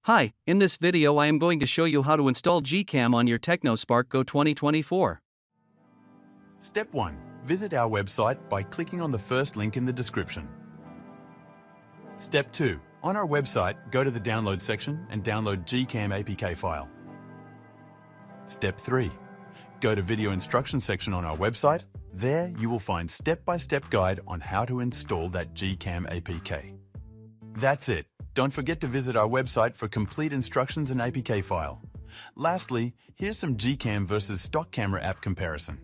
Hi, in this video I am going to show you how to install GCam on your Tecno Spark Go 2024. Step 1. Visit our website by clicking on the first link in the description. Step 2. On our website, go to the download section and download GCam APK file. Step 3. Go to video instruction section on our website. There you will find step-by-step guide on how to install that GCam APK. That's it. Don't forget to visit our website for complete instructions and APK file. Lastly, here's some GCam versus stock camera app comparison.